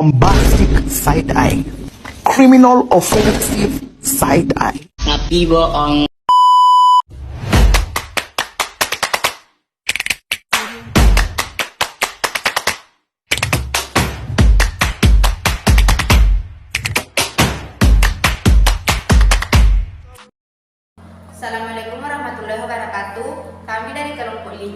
bombastic side-eye, criminal offensive side-eye. Tapi bohong. Assalamualaikum warahmatullahi wabarakatuh. Kami dari kelompok 5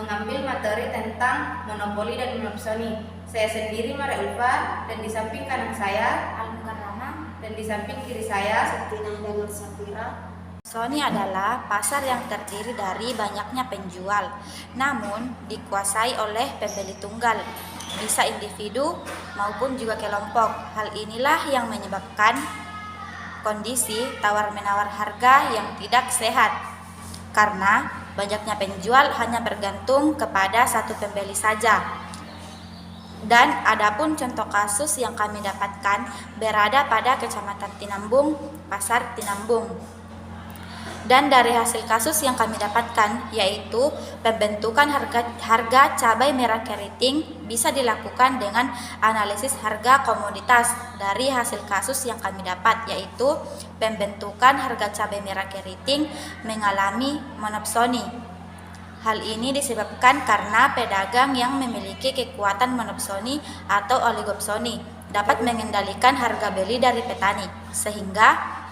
mengambil materi tentang monopoli dan monopsoni. Saya sendiri Mara Ulfa, dan di samping kanan saya Al-Mukarramah, dan di samping kiri saya Sakinah dan Nur Safira. Monopsoni adalah pasar yang terdiri dari banyaknya penjual, namun dikuasai oleh pembeli tunggal, bisa individu maupun juga kelompok. Hal inilah yang menyebabkan kondisi tawar-menawar harga yang tidak sehat, karena banyaknya penjual hanya bergantung kepada satu pembeli saja. Dan adapun contoh kasus yang kami dapatkan berada pada Kecamatan Tinambung, Pasar Tinambung. Dan dari hasil kasus yang kami dapatkan, yaitu pembentukan harga cabai merah keriting bisa dilakukan dengan analisis harga komoditas. Dari hasil kasus yang kami dapat, yaitu pembentukan harga cabai merah keriting mengalami monopsoni. Hal ini disebabkan karena pedagang yang memiliki kekuatan monopsoni atau oligopsoni dapat mengendalikan harga beli dari petani, sehingga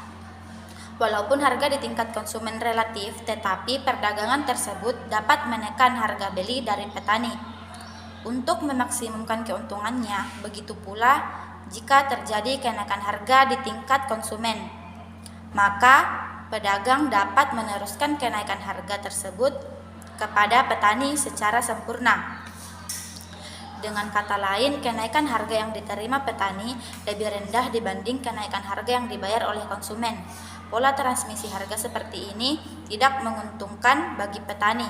walaupun harga di tingkat konsumen relatif, tetapi perdagangan tersebut dapat menekan harga beli dari petani untuk memaksimumkan keuntungannya. Begitu pula jika terjadi kenaikan harga di tingkat konsumen, maka pedagang dapat meneruskan kenaikan harga tersebut kepada petani secara sempurna. Dengan kata lain, kenaikan harga yang diterima petani lebih rendah dibanding kenaikan harga yang dibayar oleh konsumen. Pola transmisi harga seperti ini tidak menguntungkan bagi petani,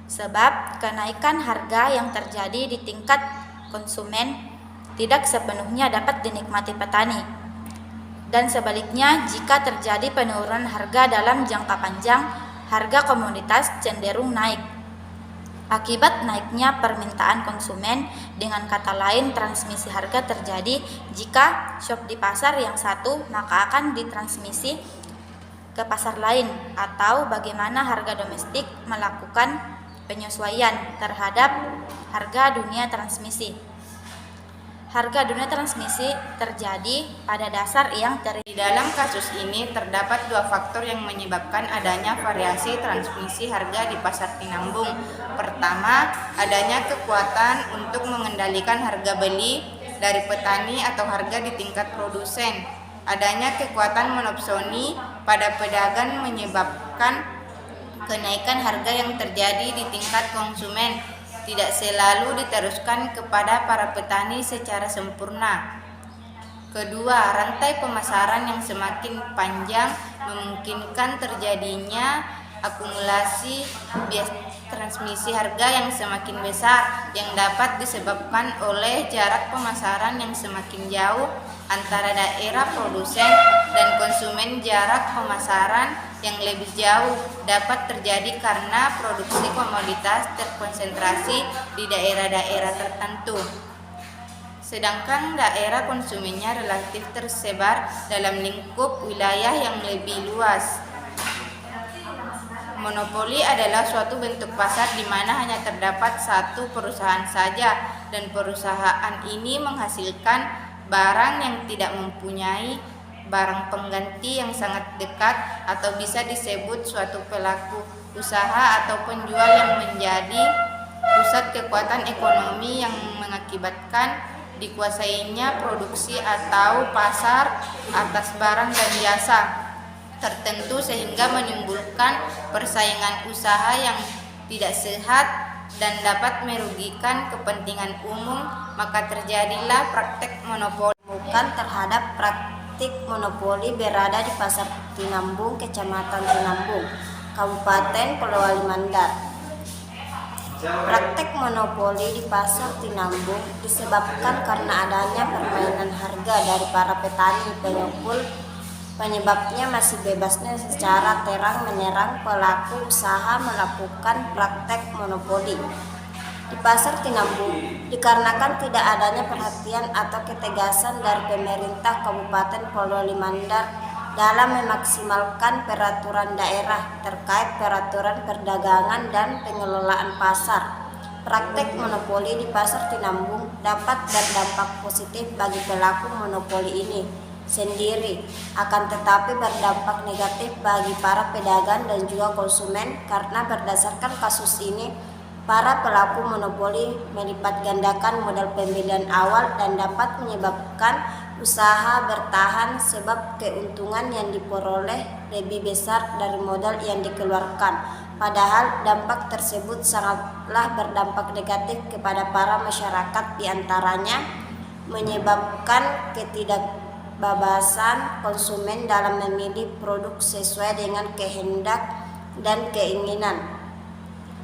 sebab kenaikan harga yang terjadi di tingkat konsumen tidak sepenuhnya dapat dinikmati petani. Dan sebaliknya, jika terjadi penurunan harga dalam jangka panjang, harga komoditas cenderung naik akibat naiknya permintaan konsumen. Dengan kata lain, transmisi harga terjadi jika shop di pasar yang satu maka akan ditransmisi ke pasar lain, atau bagaimana harga domestik melakukan penyesuaian terhadap harga dunia transmisi. Harga dunia transmisi terjadi pada dasar yang Di dalam kasus ini terdapat dua faktor yang menyebabkan adanya variasi transmisi harga di pasar Tinambung. Pertama, adanya kekuatan untuk mengendalikan harga beli dari petani atau harga di tingkat produsen. Adanya kekuatan monopsoni pada pedagang menyebabkan kenaikan harga yang terjadi di tingkat konsumen tidak selalu diteruskan kepada para petani secara sempurna. Kedua, rantai pemasaran yang semakin panjang memungkinkan terjadinya akumulasi bias transmisi harga yang semakin besar, yang dapat disebabkan oleh jarak pemasaran yang semakin jauh antara daerah produsen dan konsumen. Jarak pemasaran yang lebih jauh dapat terjadi karena produksi komoditas terkonsentrasi di daerah-daerah tertentu, sedangkan daerah konsumennya relatif tersebar dalam lingkup wilayah yang lebih luas. Monopoli adalah suatu bentuk pasar di mana hanya terdapat satu perusahaan saja, dan perusahaan ini menghasilkan barang yang tidak mempunyai barang pengganti yang sangat dekat, atau bisa disebut suatu pelaku usaha atau penjual yang menjadi pusat kekuatan ekonomi yang mengakibatkan dikuasainya produksi atau pasar atas barang dan jasa tertentu, sehingga menimbulkan persaingan usaha yang tidak sehat dan dapat merugikan kepentingan umum. Maka terjadilah praktek monopoli. Bukan terhadap praktik monopoli berada di Pasar Tinambung, Kecamatan Tinambung, Kabupaten Polewali Mandar. Praktek monopoli di Pasar Tinambung disebabkan karena adanya permainan harga dari para petani pengepul. Penyebabnya masih bebasnya secara terang-menerang pelaku usaha melakukan praktek monopoli. di Pasar Tinambung dikarenakan tidak adanya perhatian atau ketegasan dari pemerintah Kabupaten Polewali Mandar dalam memaksimalkan peraturan daerah terkait peraturan perdagangan dan pengelolaan pasar. Praktek monopoli di Pasar Tinambung dapat berdampak positif bagi pelaku monopoli ini sendiri, akan tetapi berdampak negatif bagi para pedagang dan juga konsumen karena berdasarkan kasus ini, para pelaku monopoli melipat gandakan modal pembelian awal dan dapat menyebabkan usaha bertahan sebab keuntungan yang diperoleh lebih besar dari modal yang dikeluarkan. Padahal dampak tersebut sangatlah berdampak negatif kepada para masyarakat, diantaranya menyebabkan ketidakbebasan konsumen dalam memilih produk sesuai dengan kehendak dan keinginan.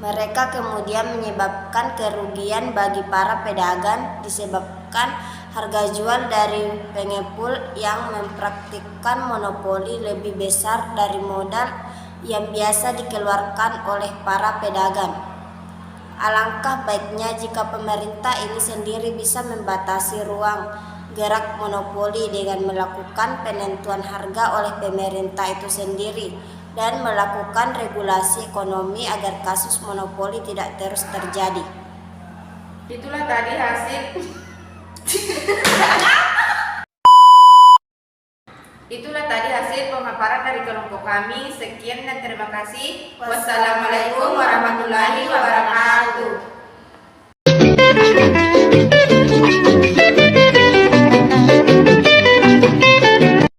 Mereka kemudian menyebabkan kerugian bagi para pedagang disebabkan harga jual dari pengepul yang mempraktikkan monopoli lebih besar dari modal yang biasa dikeluarkan oleh para pedagang. Alangkah baiknya jika pemerintah ini sendiri bisa membatasi ruang gerak monopoli dengan melakukan penentuan harga oleh pemerintah itu sendiri dan melakukan regulasi ekonomi agar kasus monopoli tidak terus terjadi. Itulah tadi hasil pemaparan dari kelompok kami. Sekian dan terima kasih. Wassalamualaikum warahmatullahi wabarakatuh.